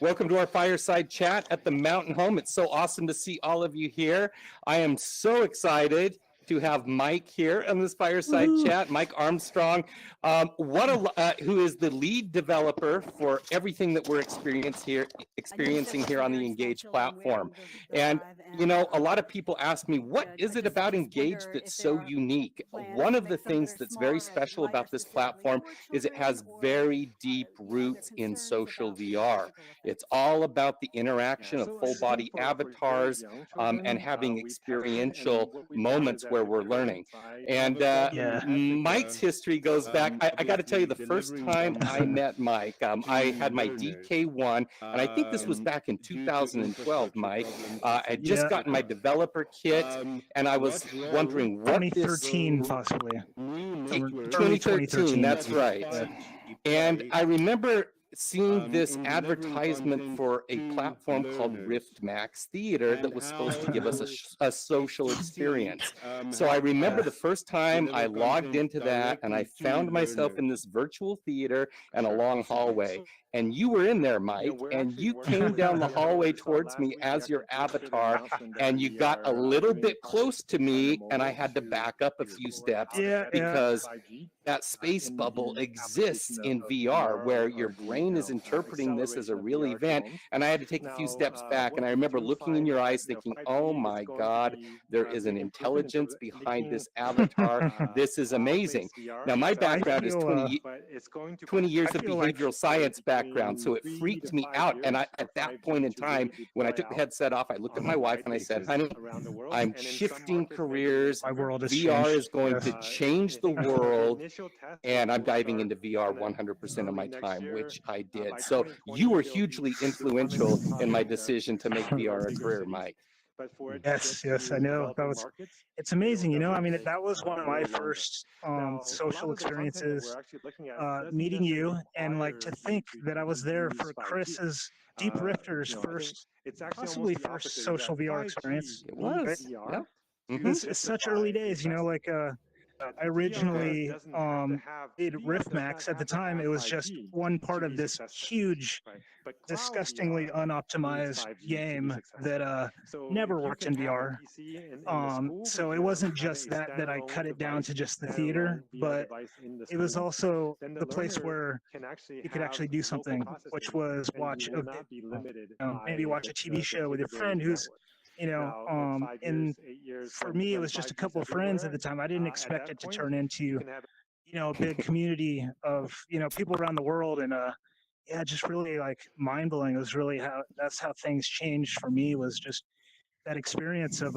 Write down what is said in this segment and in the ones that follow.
Welcome to our fireside chat at the Mountain Home. It's so awesome to see all of you here. I am so excited to have Mike here on this fireside chat. Mike Armstrong, who is the lead developer for everything that we're experiencing here on the Engage platform. And you know, a lot of people ask me, what is it about Engage that's so unique? One of the things that's very special about this platform is it has very deep roots in social VR. It's all about the interaction of full body avatars and having experiential moments where we're learning. And Mike's history goes back. I got to tell you, the first time I met Mike, I had my DK1, and I think this was back in 2012, Mike. I had just gotten my developer kit, and I was wondering what 2013 possibly. 2013, that's right. And I remember seeing this advertisement for a platform called Rift Max Theater that was supposed to give us a social experience. So I remember the first time I logged into that and I found myself in this virtual theater and a long hallway. And you were in there, Mike, and you came down the hallway towards me as your avatar, and you got a little bit close to me, and I had to back up a few steps because that space bubble exists in VR where your brain is interpreting this as a real event, and I had to take a few steps back, and I remember looking in your eyes thinking, oh my God, there is an intelligence behind this avatar. This is amazing. Now, my background is 20 years of behavioral science background, so it freaked me out, and at that point in time, when I took the headset off, I looked at my wife and I said, honey, I'm shifting careers. My world has VR changed. is going to change the world, and I'm diving into VR 100% of my time, which I did. So you were hugely influential in my decision to make VR a career, Mike. Yes, I know. It's amazing, you know. I mean, that was one of my first social experiences, meeting you, and like to think that I was there for Chris's Deep Rifter's possibly first social VR experience. It was, yeah. It's such early days, you know, like I originally did Rift Max. At the time, it was just one part of this huge, disgustingly unoptimized game that never worked in VR. So it wasn't just that I cut it down to just the theater, but it was also the place where you could actually do something, which was watch a video, maybe watch a TV show with your friend who's, you know, and for me, it was just a couple of friends at the time. I didn't expect it to turn into, you know, a big community of, you know, people around the world. And yeah, just really like mind blowing. It was really that's how things changed for me, was just that experience of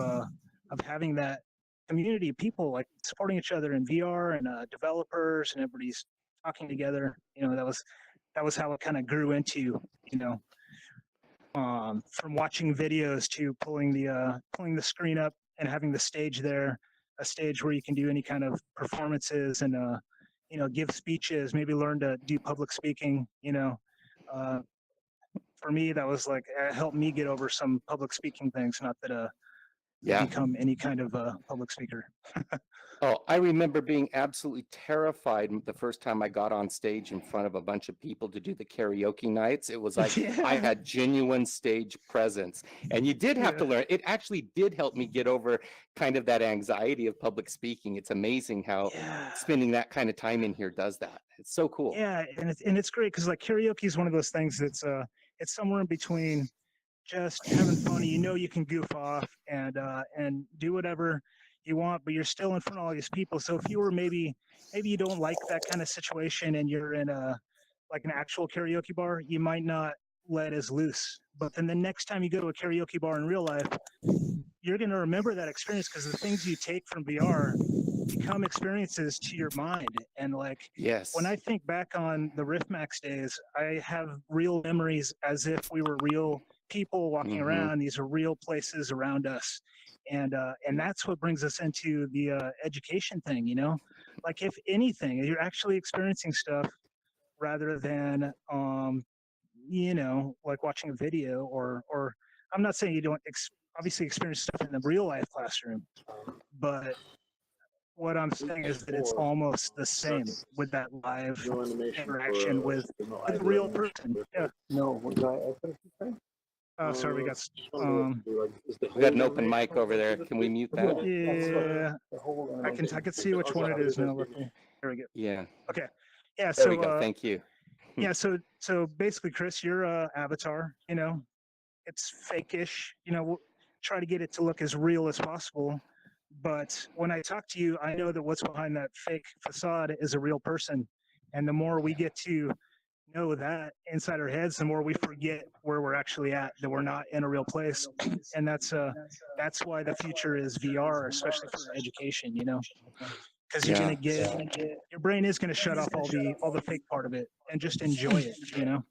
having that community of people like supporting each other in VR, and developers, and everybody's talking together. You know, that was how it kind of grew into, you know, from watching videos to pulling the screen up and having the stage there, a stage where you can do any kind of performances and you know, give speeches, maybe learn to do public speaking. You know, for me, that was like helped me get over some public speaking things. Not that become any kind of public speaker. Oh, I remember being absolutely terrified the first time I got on stage in front of a bunch of people to do the karaoke nights. It was like I had genuine stage presence. And you did have to learn. It actually did help me get over kind of that anxiety of public speaking. It's amazing how spending that kind of time in here does that. It's so cool. Yeah, and it's great because like karaoke is one of those things that's it's somewhere in between just having fun. You know, you can goof off and do whatever you want, but you're still in front of all these people. So if you were maybe you don't like that kind of situation and you're in like an actual karaoke bar, you might not let as loose. But then the next time you go to a karaoke bar in real life, you're going to remember that experience, because the things you take from VR become experiences to your mind. And like, when I think back on the Rift Max days, I have real memories as if we were real people walking around. These are real places around us. And that's what brings us into the education thing, you know? Like, if anything, you're actually experiencing stuff rather than, you know, like watching a video or I'm not saying you don't obviously experience stuff in the real life classroom, but what I'm saying is that it's almost the same with that live interaction with a real person. Yeah. No, what did I put it? Sorry, we got. We got an open mic over there. Can we mute that? Yeah, I can see which one it is now. There we go. Yeah. Okay. Yeah. There So we go. Thank you. yeah. So basically, Chris, your avatar, you know, it's fake-ish. You know, we'll try to get it to look as real as possible. But when I talk to you, I know that what's behind that fake facade is a real person. And the more we get to know that inside our heads, the more we forget where we're actually at, that we're not in a real place. And that's why the future is VR, especially for education, you know, because you're going to get, your brain is going to shut off all the fake part of it and just enjoy it, you know?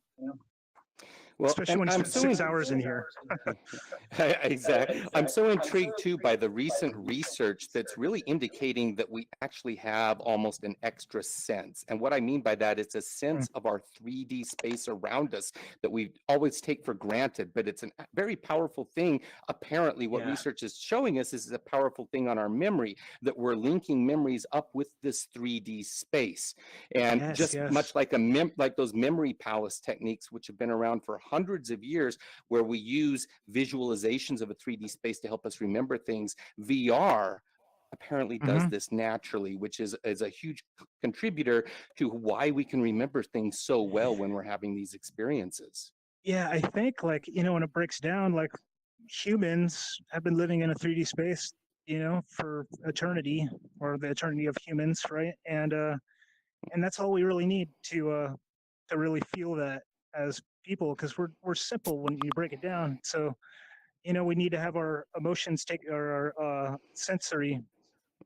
Well, especially when it's 6 hours in here. Exactly. I'm so intrigued too by the recent research that's really indicating that we actually have almost an extra sense. And what I mean by that is a sense of our 3D space around us that we always take for granted, but it's a very powerful thing. Apparently, what research is showing us is a powerful thing on our memory, that we're linking memories up with this 3D space. And much like like those memory palace techniques, which have been around for hundreds of years, where we use visualizations of a 3D space to help us remember things, VR apparently does this naturally, which is a huge contributor to why we can remember things so well when we're having these experiences. Yeah, I think, like, you know, when it breaks down, like, humans have been living in a 3D space, you know, for eternity, or the eternity of humans, right? And that's all we really need to really feel that as people, because we're simple when you break it down. So, you know, we need to have our emotions our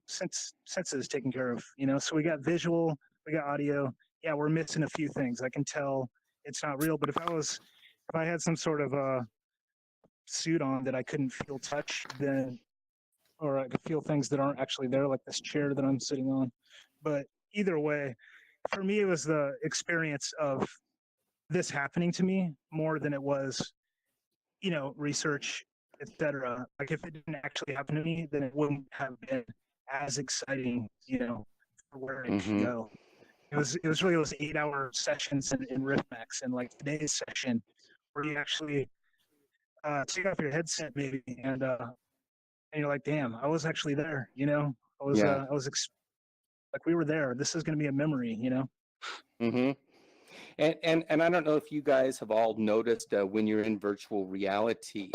senses taken care of, you know. So we got visual, we got audio. Yeah, we're missing a few things. I can tell it's not real, but if I had some sort of suit on that I couldn't feel touch, then, or I could feel things that aren't actually there, like this chair that I'm sitting on. But either way, for me, it was the experience of this happening to me more than it was, you know, research, etc. Like, if it didn't actually happen to me, then it wouldn't have been as exciting, you know, for where it could go. It was really those 8-hour sessions in RiffMax, and like today's session, where you actually take off your headset maybe, and you're like, damn, I was actually there, you know. Like, we were there. This is going to be a memory, you know. And I don't know if you guys have all noticed when you're in virtual reality,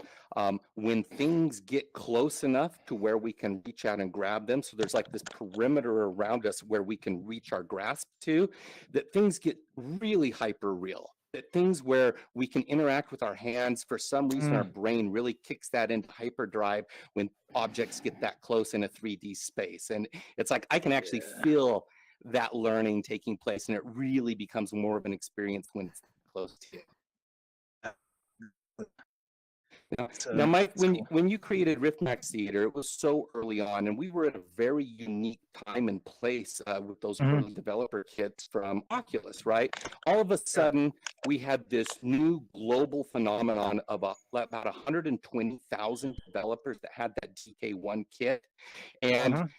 when things get close enough to where we can reach out and grab them, so there's like this perimeter around us where we can reach our grasp to, that things get really hyper real. That things where we can interact with our hands, for some reason our brain really kicks that into hyperdrive when objects get that close in a 3D space. And it's like I can actually feel that learning taking place, and it really becomes more of an experience when it's close to you. Now, Mike, when you created RiffMax Theater, it was so early on, and we were at a very unique time and place with those early developer kits from Oculus, right? All of a sudden, we had this new global phenomenon of about 120,000 developers that had that DK1 kit. And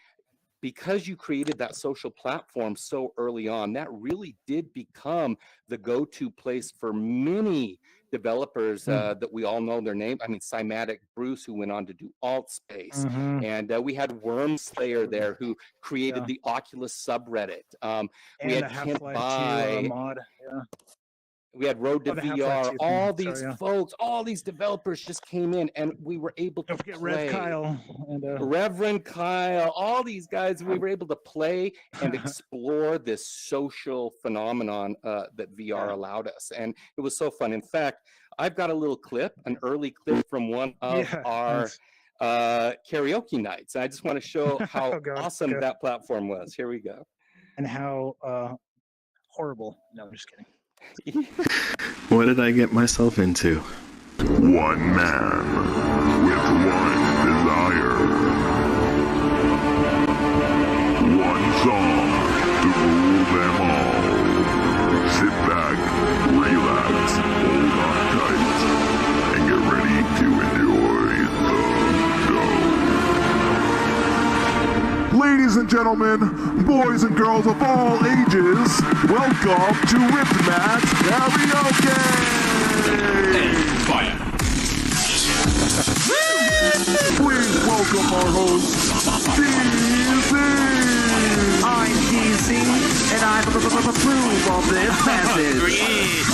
because you created that social platform so early on, that really did become the go-to place for many developers that we all know their name. I mean, Cymatic Bruce, who went on to do Altspace. And we had Wormslayer there, who created the Oculus subreddit. We had Kent By. We had Road to VR. All these folks, all these developers just came in, and we were able to play. Rev Kyle. And, Reverend Kyle, all these guys, we were able to play and explore this social phenomenon that VR allowed us. And it was so fun. In fact, I've got a little clip, an early clip from one of our karaoke nights. I just want to show how awesome that platform was. Here we go. And how horrible. No, I'm just kidding. What did I get myself into? One man with one desire. One song to rule them all. Sit back, relax, hold on tight, and get ready to enjoy the show. Ladies Ladies and gentlemen, boys and girls of all ages, welcome to Rift Max Karaoke! Please welcome our host, DZ! I'm DC, and I approve of this message.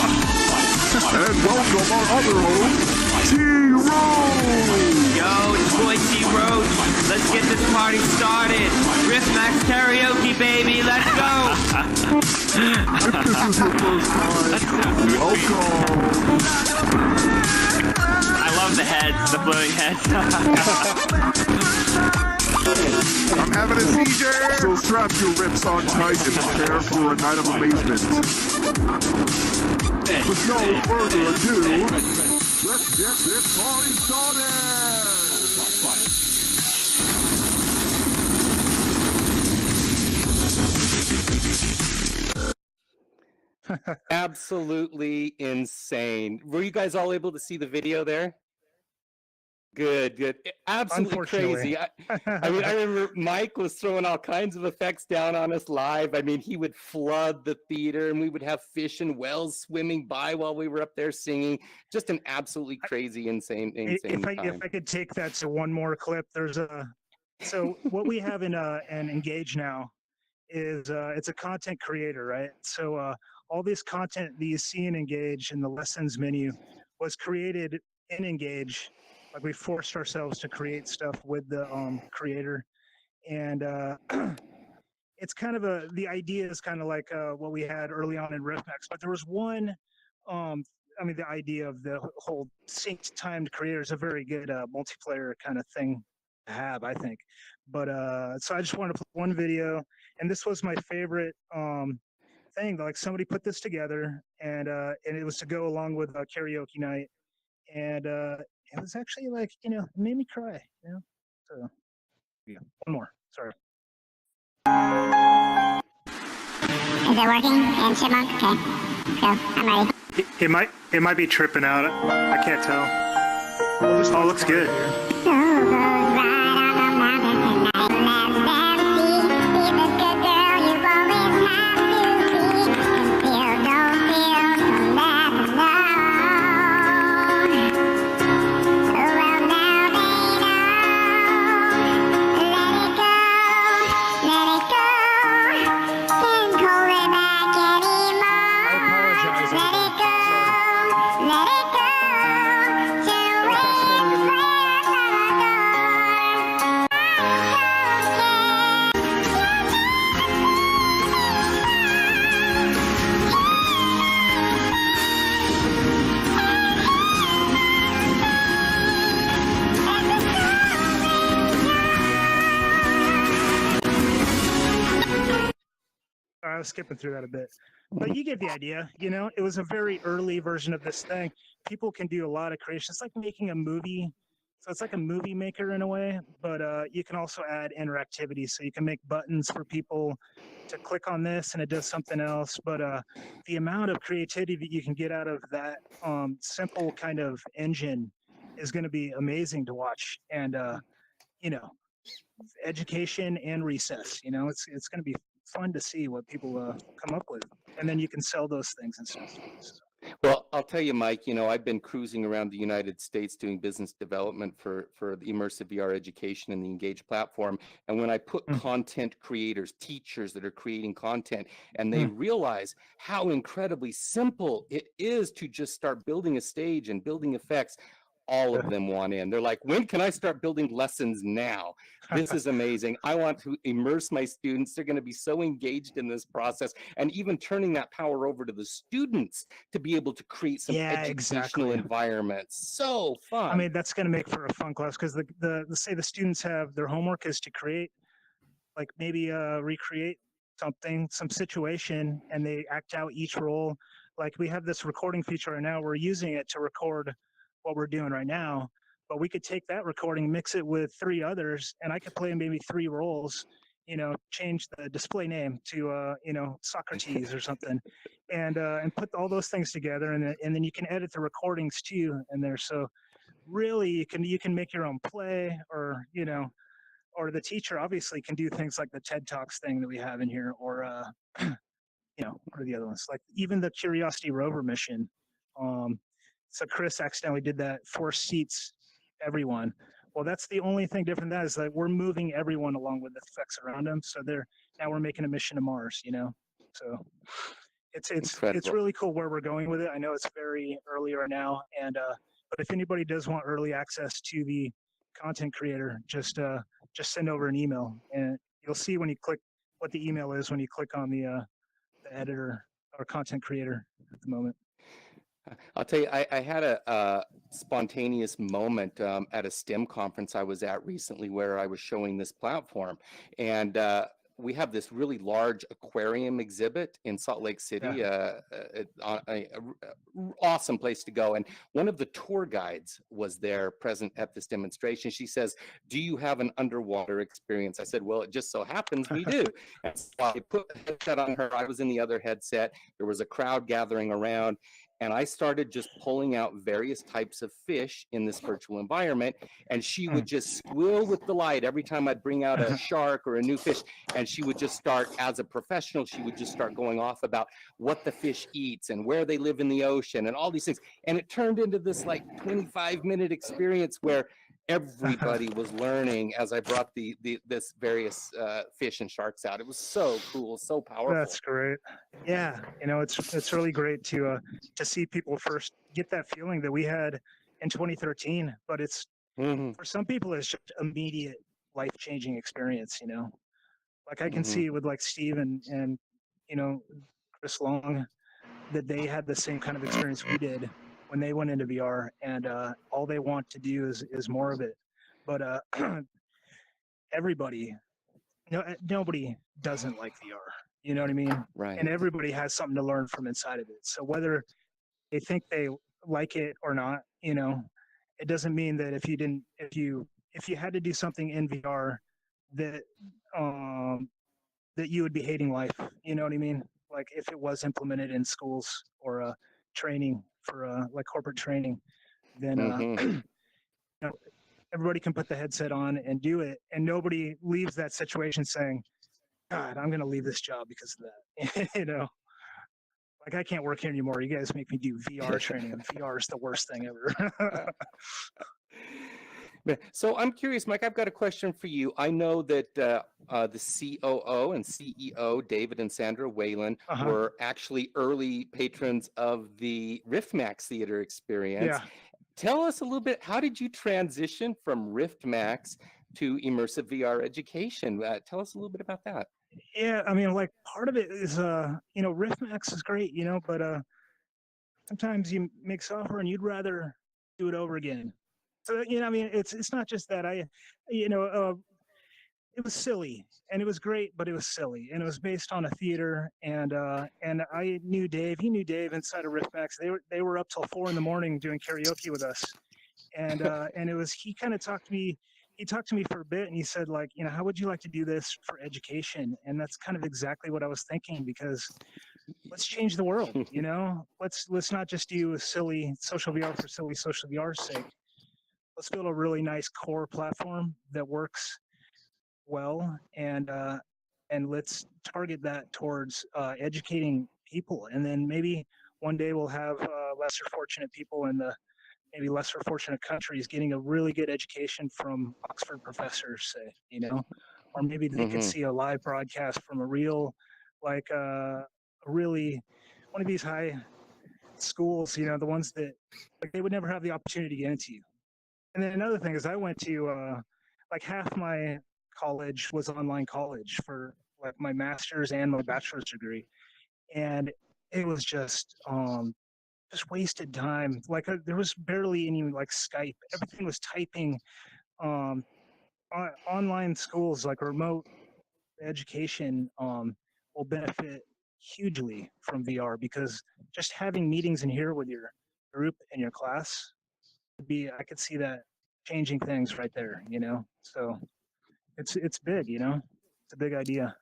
And welcome our other host, T-Rose! Yo, it's boy T-Rose. Let's get this party started. Rift Max Karaoke, baby. Let's go. If this is your first time, welcome! I love the heads, the floating heads. I'm having a seizure! So strap your rips on tight and prepare for a night of amazement. With no further ado, let's get this party started! Absolutely insane. Were you guys all able to see the video there? Good. Absolutely crazy. I mean, I remember Mike was throwing all kinds of effects down on us live. I mean, he would flood the theater and we would have fish and whales swimming by while we were up there singing. Just an absolutely crazy, insane If time. I could take that to one more clip, so what we have in Engage now is it's a content creator, right? So all this content that you see in Engage in the lessons menu was created in Engage. Like we forced ourselves to create stuff with the creator, and it's kind of the idea is kind of like what we had early on in RiffMax, but there was one. I mean, the idea of the whole synced timed creator is a very good multiplayer kind of thing to have, I think. But so I just wanted to play one video, and this was my favorite thing. Like somebody put this together, and it was to go along with a karaoke night, and it was actually like, it made me cry, So, yeah, one more. Sorry. Is it working? And Chipmunk? Okay. Go. I'm ready. It might be tripping out. I can't tell. Oh, it looks good. So goes right on the mountain tonight. Let's dance, see this good girl you always have to be. And feel, don't feel, so let them know. Well, now they know. Let it go, let it go. Can't hold it back anymore. I apologize. Let it go, let it go. Till we're I was skipping through that a bit, but you get the idea. It was a very early version of this thing. People can do a lot of creation. It's like making a movie. So it's like a movie maker in a way, but you can also add interactivity. So you can make buttons for people to click on this and it does something else. But the amount of creativity that you can get out of that simple kind of engine is going to be amazing to watch. And, education and recess, it's going to be fun to see what people come up with. And then you can sell those things and stuff. Well, I'll tell you, Mike, I've been cruising around the United States doing business development for the immersive VR education and the Engage platform. And when I put content creators, teachers that are creating content, and they realize how incredibly simple it is to just start building a stage and building effects, all of them want in. They're like, when can I start building lessons now? This is amazing. I want to immerse my students. They're going to be so engaged in this process, and even turning that power over to the students to be able to create some educational environments. So fun. I mean, that's going to make for a fun class, because say the students have their homework is to create, like maybe recreate some situation, and they act out each role. Like we have this recording feature right now. We're using it to record what we're doing right now, but we could take that recording, mix it with 3 others, and I could play maybe 3 roles, change the display name to Socrates or something, and put all those things together, and then you can edit the recordings too in there. So really you can make your own play, or or the teacher obviously can do things like the TED Talks thing that we have in here, or what are the other ones? Like even the Curiosity rover mission. So Chris accidentally did that, 4 seats everyone. Well, that's the only thing different. That is that we're moving everyone along with the effects around them. So now we're making a mission to Mars. So it's Incredible. really cool where we're going with it. I know it's very early right now, but if anybody does want early access to the content creator, just send over an email, and you'll see when you click what the email is when you click on the editor or content creator at the moment. I'll tell you, I had a spontaneous moment at a STEM conference I was at recently where I was showing this platform, and we have this really large aquarium exhibit in Salt Lake City, awesome place to go. And one of the tour guides was there present at this demonstration. She says, "Do you have an underwater experience?" I said, "Well, it just so happens we do." And so I put a headset on her. I was in the other headset. There was a crowd gathering around. And I started just pulling out various types of fish in this virtual environment. And she would just squeal with delight every time I'd bring out a shark or a new fish. And she would just start, as a professional, she would just start going off about what the fish eats and where they live in the ocean and all these things. And it turned into this like 25-minute experience where everybody was learning as I brought this various fish and sharks out. It was so cool, so powerful. That's great. Yeah, it's really great to see people first get that feeling that we had in 2013. But it's for some people, it's just immediate life-changing experience. Like I can see with like Steve and Chris Long that they had the same kind of experience we did when they went into VR, and all they want to do is more of it. But everybody, nobody doesn't like VR. You know what I mean? Right. And everybody has something to learn from inside of it. So whether they think they like it or not, it doesn't mean that if you had to do something in VR that that you would be hating life. You know what I mean? Like if it was implemented in schools or training for like corporate training, then everybody can put the headset on and do it, and nobody leaves that situation saying, "God, I'm going to leave this job because of that." Like I can't work here anymore. You guys make me do VR training, and VR is the worst thing ever. So I'm curious, Mike, I've got a question for you. I know that the COO and CEO, David and Sandra Whalen, were actually early patrons of the RiftMax Theater experience. Yeah. Tell us a little bit, how did you transition from RiftMax to immersive VR education? Tell us a little bit about that. Yeah, I mean, like part of it is, RiftMax is great, but sometimes you make software and you'd rather do it over again. So, I mean, it's not just that it was silly and it was great, but it was silly and it was based on a theater. And I knew Dave. He knew Dave inside of RiftMax. They were up till 4 a.m. doing karaoke with us, and it was he kind of talked to me. He talked to me for a bit and he said, like, how would you like to do this for education? And that's kind of exactly what I was thinking, because let's change the world. Let's not just do silly social VR for silly social VR's sake. Let's build a really nice core platform that works well, and let's target that towards educating people. And then maybe one day we'll have lesser fortunate people in the maybe lesser fortunate countries getting a really good education from Oxford professors, say, or maybe they could see a live broadcast from a real, like really one of these high schools, the ones that like they would never have the opportunity to get into. And then another thing is I went to like half my college was online college for like my master's and my bachelor's degree. And it was just wasted time. Like there was barely any like Skype. Everything was typing. Online schools, like remote education, will benefit hugely from VR, because just having meetings in here with your group and your class I could see that changing things right there, So it's big, it's a big idea.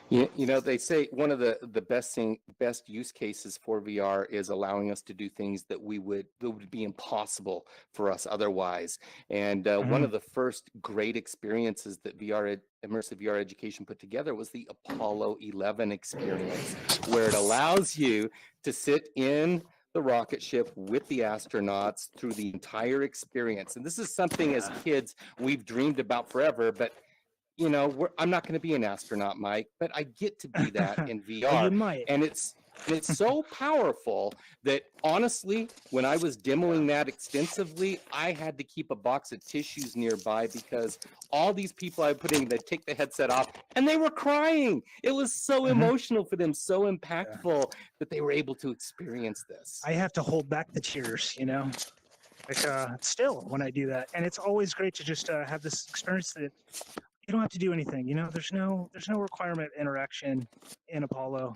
You know, they say one of the best use cases for VR is allowing us to do things that would be impossible for us otherwise. And one of the first great experiences that immersive VR education put together was the Apollo 11 experience, where it allows you to sit in the rocket ship with the astronauts through the entire experience. And this is something as kids we've dreamed about forever, but you know, I'm not going to be an astronaut, Mike, but I get to be that in VR. Well, you might. And it's so powerful that honestly, when I was demoing that extensively, I had to keep a box of tissues nearby because all these people I put in, they'd take the headset off and they were crying. It was so emotional for them, so impactful that they were able to experience this. I have to hold back the tears, you know, like still when I do that. And it's always great to just have this experience that you don't have to do anything, you know, there's no requirement interaction in Apollo.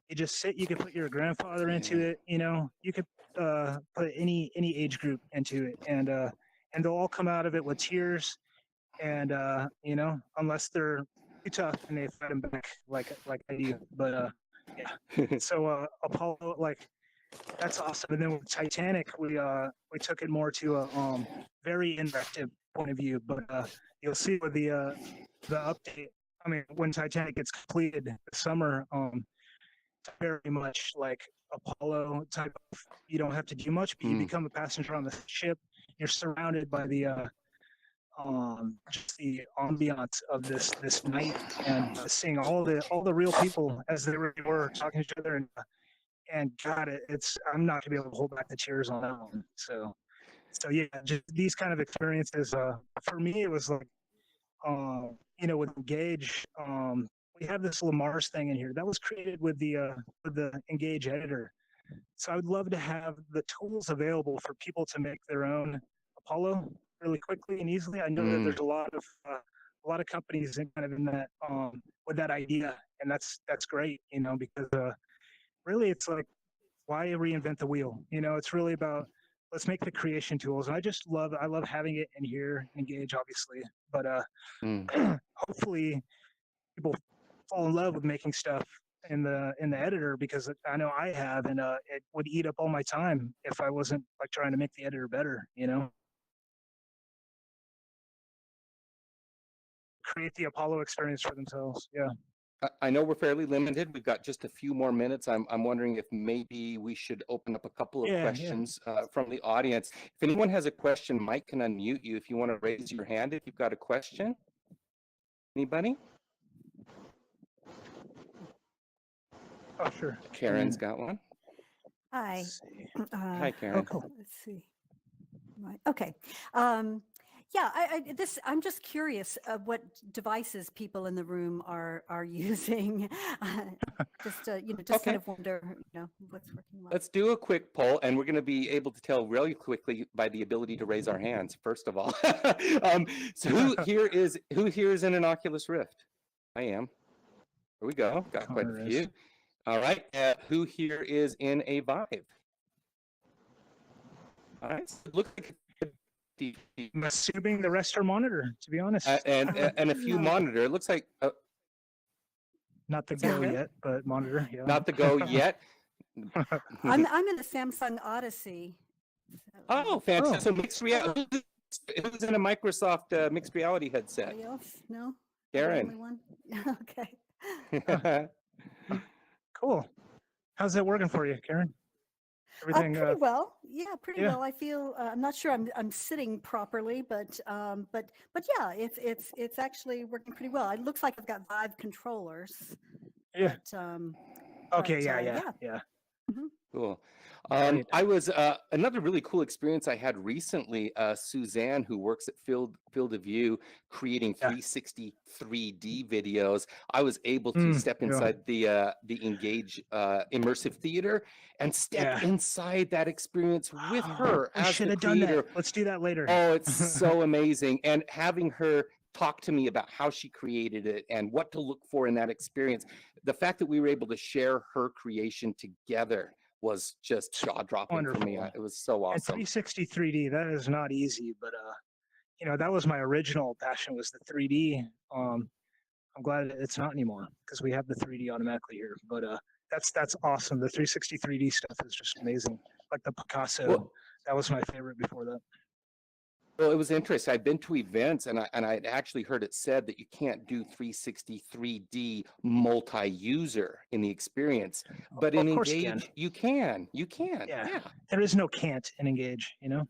You just sit, you can put your grandfather into it, you know, you could put any age group into it, and they'll all come out of it with tears, and you know, unless they're too tough and they fight them back like I do. But yeah. So Apollo, like, that's awesome. And then with Titanic, we took it more to a very interactive point of view, but you'll see with the update, I mean, when Titanic gets completed this summer, very much like Apollo type of, you don't have to do much, but you become a passenger on the ship. You're surrounded by the just the ambiance of this night, and seeing all the real people as they really were talking to each other, and God, I'm not gonna be able to hold back the tears on that one. So yeah, just these kind of experiences. For me, it was like, you know, with Engage, we have this Lamar's thing in here that was created with the Engage editor. So I would love to have the tools available for people to make their own Apollo really quickly and easily. I know that there's a lot of companies in kind of in that with that idea, and that's great, you know, because really it's like, why reinvent the wheel? You know, it's really about, let's make the creation tools. And I love having it in here, Engage, obviously, but hopefully people fall in love with making stuff in the editor, because I know I have, and it would eat up all my time if I wasn't like trying to make the editor better, you know. Create the Apollo experience for themselves. Yeah. I know we're fairly limited. We've got just a few more minutes. I'm wondering if maybe we should open up a couple of questions from the audience. If anyone has a question, Mike can unmute you if you want to raise your hand if you've got a question. Anybody? Oh, sure. Karen's got one. Hi. Hi, Karen. Oh, cool. Let's see. Right. Okay. Yeah, I'm just curious what devices people in the room are using. Just you know, just kind of wonder, you know, what's working well. Let's do a quick poll, and we're going to be able to tell really quickly by the ability to raise our hands. First of all, so who here is in an Oculus Rift? I am. Here we go. Got quite a few. All right. Who here is in a Vive? All right. So it looks like I'm assuming the rest are monitor, to be honest. and a few monitor. It looks like not the Go yet, but monitor. Yeah. Not the Go yet. I'm in the Samsung Odyssey. So. Oh, fantastic! So mixed reality. It was in a Microsoft mixed reality headset. Anybody else? No. Karen. The only one? Okay. Cool. How's that working for you, Karen? Everything pretty well. Yeah, pretty well. I feel I'm not sure I'm sitting properly, but yeah, it's actually working pretty well. It looks like I've got Vive controllers. Yeah. But, okay. Yeah. Mm-hmm. Cool. I was another really cool experience I had recently. Suzanne, who works at Field of View, creating 360 3D videos. I was able to step inside the Engage immersive theater and step inside that experience with her as the creator. Let's do that later. Oh, it's so amazing, and having her talk to me about how she created it and what to look for in that experience. The fact that we were able to share her creation together was just jaw-dropping for me. It was so awesome. And 360 3D, that is not easy, but you know, that was my original passion, was the 3D. I'm glad it's not anymore because we have the 3D automatically here. But that's awesome. The 360 3D stuff is just amazing. Like the Picasso, Well- that was my favorite before that. Well, it was interesting. I've been to events and I'd actually heard it said that you can't do 360 3D multi-user in the experience, but in Of course you Engage, you can. You can. Yeah. Yeah. There is no can't in Engage, you know?